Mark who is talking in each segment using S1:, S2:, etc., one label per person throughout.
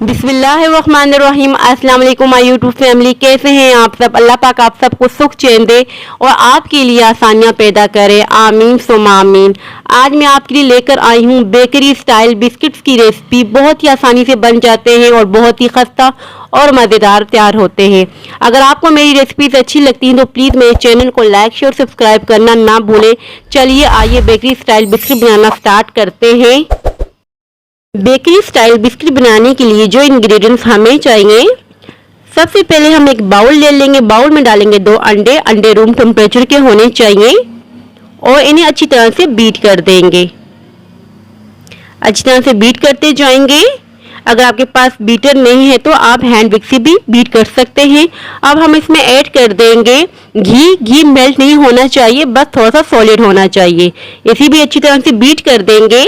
S1: बिस्मिल्लाहिर्रहमानिर्रहीम। अस्सलाम वालेकुम माय यूट्यूब फैमिली, कैसे हैं आप सब। अल्लाह पाक आप सबको सुख चैन दे और आपके लिए आसानियां पैदा करे, आमीन सुम्मा आमीन। आज मैं आपके लिए लेकर आई हूँ बेकरी स्टाइल बिस्किट्स की रेसिपी। बहुत ही आसानी से बन जाते हैं और बहुत ही खस्ता और मज़ेदार तैयार होते हैं। अगर आपको मेरी रेसिपीज अच्छी लगती हैं तो प्लीज़ मेरे चैनल को लाइक शेयर सब्सक्राइब करना ना भूलें। चलिए आइए बेकरी स्टाइल बिस्किट बनाना स्टार्ट करते हैं। बेकरी स्टाइल बिस्किट बनाने के लिए जो इंग्रेडिएंट्स हमें चाहिए, सबसे पहले हम एक बाउल ले लेंगे। बाउल में डालेंगे 2 अंडे। अंडे रूम टेम्परेचर के होने चाहिए और इन्हें अच्छी तरह से बीट कर देंगे। अच्छी तरह से बीट करते जाएंगे। अगर आपके पास बीटर नहीं है तो आप हैंड विक से भी बीट कर सकते हैं। अब हम इसमें ऐड कर देंगे घी। घी मेल्ट नहीं होना चाहिए, बस थोड़ा सा सॉलिड होना चाहिए। इसे भी अच्छी तरह से बीट कर देंगे।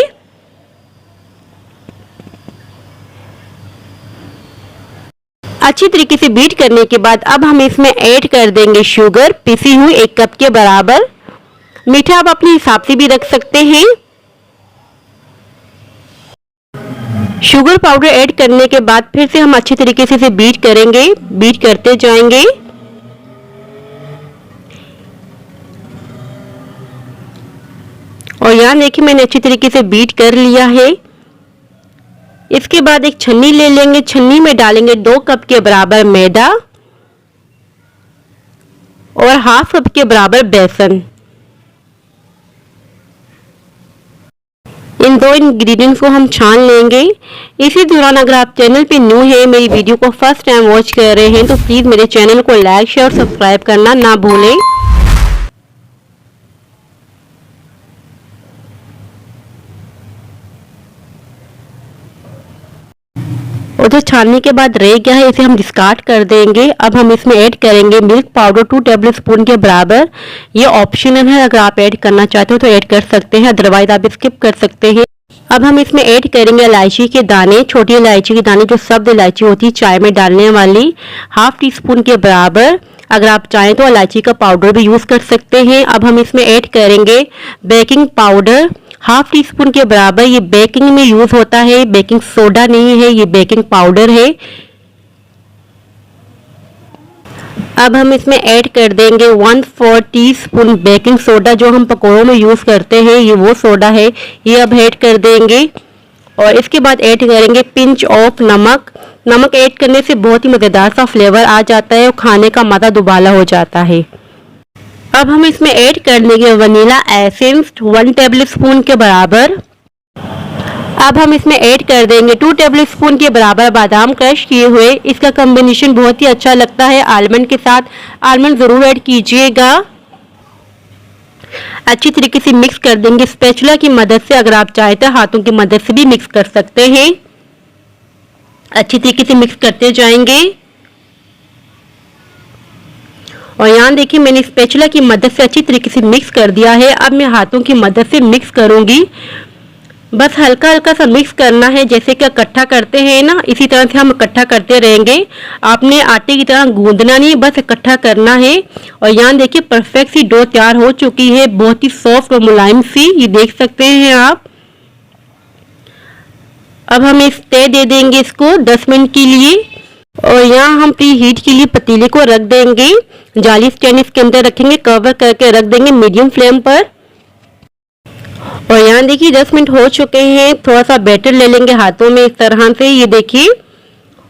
S1: अच्छी तरीके से बीट करने के बाद अब हम इसमें ऐड कर देंगे शुगर, पिसी हुई 1 कप के बराबर। मीठा आप अपने हिसाब से भी रख सकते हैं। शुगर पाउडर ऐड करने के बाद फिर से हम अच्छी तरीके से इसे बीट करेंगे, बीट करते जाएंगे। और यहाँ देखिए मैंने अच्छी तरीके से बीट कर लिया है। इसके बाद एक छन्नी ले लेंगे। छन्नी में डालेंगे 2 कप के बराबर मैदा और हाफ कप के बराबर बेसन। इन 2 इंग्रेडिएंट्स को हम छान लेंगे। इसी दौरान अगर आप चैनल पे न्यू हैं, मेरी वीडियो को फर्स्ट टाइम वॉच कर रहे हैं तो प्लीज़ मेरे चैनल को लाइक शेयर और सब्सक्राइब करना ना भूलें। और जो छानने के बाद रह गया है इसे हम डिस्कार्ड कर देंगे। अब हम इसमें ऐड करेंगे मिल्क पाउडर 2 टेबल स्पून के बराबर। ये ऑप्शनल है, अगर आप ऐड करना चाहते हो तो ऐड कर सकते हैं, अदरवाइज आप स्किप कर सकते हैं। अब हम इसमें ऐड करेंगे इलायची के दाने, छोटी इलायची के दाने जो सब्ज इलायची होती है चाय में डालने वाली, हाफ टी स्पून के बराबर। अगर आप चाहें तो इलायची का पाउडर भी यूज कर सकते हैं। अब हम इसमें ऐड करेंगे baking powder half tea spoon के बराबर। ये बेकिंग में यूज होता है, बेकिंग सोडा नहीं है, ये बेकिंग पाउडर है। अब हम इसमें ऐड कर देंगे 1/4 टीस्पून बेकिंग सोडा, जो हम पकौड़ों में यूज करते हैं, ये वो सोडा है, ये अब ऐड कर देंगे। और इसके बाद ऐड करेंगे पिंच ऑफ नमक। नमक ऐड करने से बहुत ही मज़ेदार सा फ्लेवर आ जाता है और खाने का मज़ा दुबाला हो जाता है। अब हम इसमें ऐड कर देंगे वनीला एसेंस 1 टेबल स्पून के बराबर। अब हम इसमें ऐड कर देंगे 2 टेबल स्पून के बराबर बादाम क्रश किए हुए। इसका कॉम्बिनेशन बहुत ही अच्छा लगता है आलमंड के साथ, आलमंड ज़रूर ऐड कीजिएगा। अच्छी तरीके से मिक्स कर देंगे स्पैचुला की मदद से, अगर आप चाहें तो हाथों की मदद से भी मिक्स कर सकते हैं। अच्छी तरीके से मिक्स करते जाएंगे। और यहाँ देखिए मैंने स्पैचुला की मदद से अच्छी तरीके से मिक्स कर दिया है। अब मैं हाथों की मदद से मिक्स करूंगी। बस हल्का हल्का सा मिक्स करना है, जैसे कि इकट्ठा करते हैं ना, इसी तरह से हम इकट्ठा करते रहेंगे। आपने आटे की तरह गूंदना नहीं, बस इकट्ठा करना है। और यहाँ देखिए परफेक्ट सी डो तैयार हो चुकी है, बहुत ही सॉफ्ट और मुलायम सी, ये देख सकते हैं आप। अब हम इस तय दे देंगे इसको 10 मिनट के लिए। और यहाँ हम प्री हीट के लिए पतीले को रख देंगे। जाली स्टैंड इसके अंदर रखेंगे, कवर करके रख देंगे मीडियम फ्लेम पर। और यहाँ देखिए 10 मिनट हो चुके हैं। थोड़ा सा बैटर ले लेंगे हाथों में इस तरह से, ये देखिए,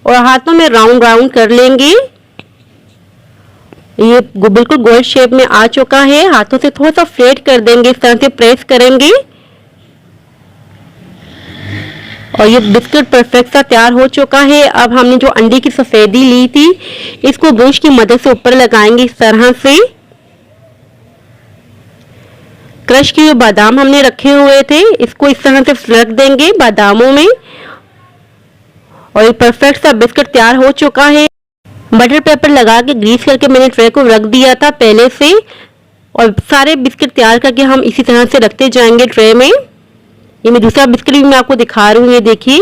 S1: और हाथों में राउंड राउंड कर लेंगे। ये बिल्कुल गोल शेप में आ चुका है। हाथों से थोड़ा सा फ्लैट कर देंगे, इस तरह से प्रेस करेंगे और ये बिस्किट परफेक्ट सा तैयार हो चुका है। अब हमने जो अंडे की सफेदी ली थी इसको ब्रश की मदद से ऊपर लगाएंगे इस तरह से। क्रश किए बादाम हमने रखे हुए थे, इसको इस तरह से रख देंगे बादामों में और ये परफेक्ट सा बिस्किट तैयार हो चुका है। बटर पेपर लगा के ग्रीस करके मैंने ट्रे को रख दिया था पहले से, और सारे बिस्किट तैयार करके हम इसी तरह से रखते जाएंगे ट्रे में। ये मैं दूसरा बिस्किट भी मैं आपको दिखा रही हूँ, ये देखिए।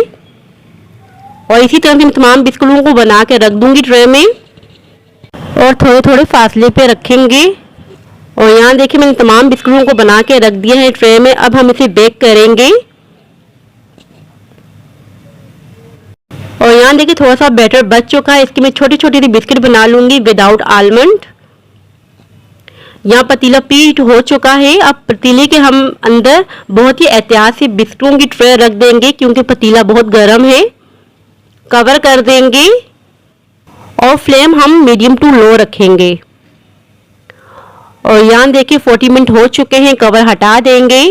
S1: और इसी तरह से मैं तमाम बिस्किटों को बना के रख दूंगी ट्रे में और थोड़े थोड़े फासले पे रखेंगे। और यहाँ देखिए मैंने तमाम बिस्किटों को बना के रख दिया है ट्रे में। अब हम इसे बेक करेंगे। और यहाँ देखिए थोड़ा सा बैटर बच चुका है, इसकी मैं छोटी छोटी सी बिस्किट बना लूंगी विदाउट आलमंड। यहाँ पतीला पीट हो चुका है। अब पतीले के हम अंदर बहुत ही एहतियात से बिस्कुटों की ट्रे रख देंगे क्योंकि पतीला बहुत गर्म है। कवर कर देंगे और फ्लेम हम मीडियम टू लो रखेंगे। और यहाँ देखिए 40 मिनट हो चुके हैं, कवर हटा देंगे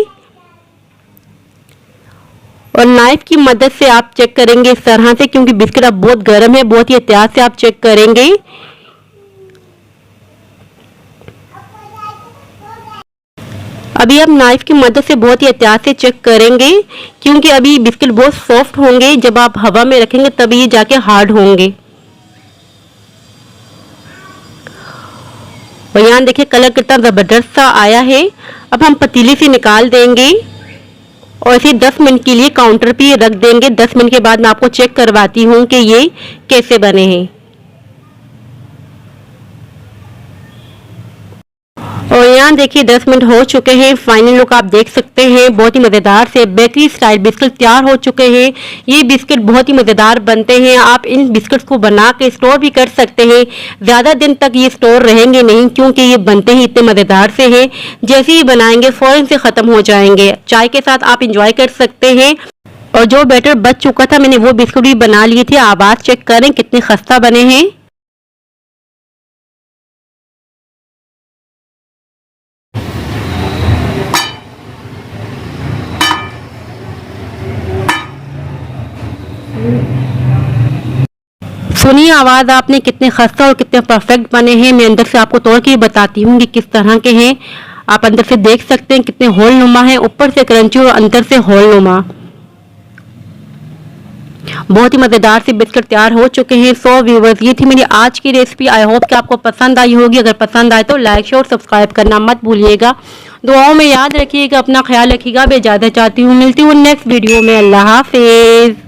S1: और नाइफ की मदद से आप चेक करेंगे इस तरह से, क्योंकि बिस्किट अब बहुत गर्म है, बहुत ही एहतियात से आप चेक करेंगे। अभी आप नाइफ की मदद से बहुत ही एहतियात से चेक करेंगे क्योंकि अभी बिस्किट बहुत सॉफ्ट होंगे, जब आप हवा में रखेंगे तभी ये जाके हार्ड होंगे। और यहाँ देखिए कलर कितना ज़बरदस्त सा आया है। अब हम पतीले से निकाल देंगे और इसे 10 मिनट के लिए काउंटर पे रख देंगे। 10 मिनट के बाद मैं आपको चेक करवाती हूँ कि ये कैसे बने हैं। और यहाँ देखिए 10 मिनट हो चुके हैं, फाइनल लुक आप देख सकते हैं। बहुत ही मज़ेदार से बेकरी स्टाइल बिस्किट तैयार हो चुके हैं। ये बिस्किट बहुत ही मज़ेदार बनते हैं। आप इन बिस्किट्स को बना के स्टोर भी कर सकते हैं। ज़्यादा दिन तक ये स्टोर रहेंगे नहीं क्योंकि ये बनते ही इतने मज़ेदार से हैं। जैसे ही बनाएंगे फ़ौरन से ख़त्म हो जाएंगे। चाय के साथ आप इंजॉय कर सकते हैं। और जो बैटर बच चुका था मैंने वो बिस्कुट भी बना लिए थे। आवाज़ चेक करें कितने खस्ता बने हैं। सुनिए आवाज़ आपने कितने खस्ता और कितने परफेक्ट बने हैं। मैं अंदर से आपको तोड़ के बताती हूँ कि किस तरह के हैं। आप अंदर से देख सकते हैं कितने होल नुमा है, ऊपर से क्रंची और अंदर से होल नुमा। बहुत ही मज़ेदार से बिस्किट तैयार हो चुके हैं। सो व्यूवर्स, ये थी मेरी आज की रेसिपी। आई होप कि आपको पसंद आई होगी। अगर पसंद आए तो लाइक शेयर और सब्सक्राइब करना मत भूलिएगा। दुआओं में याद रखिएगा, अपना ख्याल रखिएगा। मैं इजाज़त चाहती हूँ, मिलती हूँ नेक्स्ट वीडियो में। अल्लाह हाफिज़।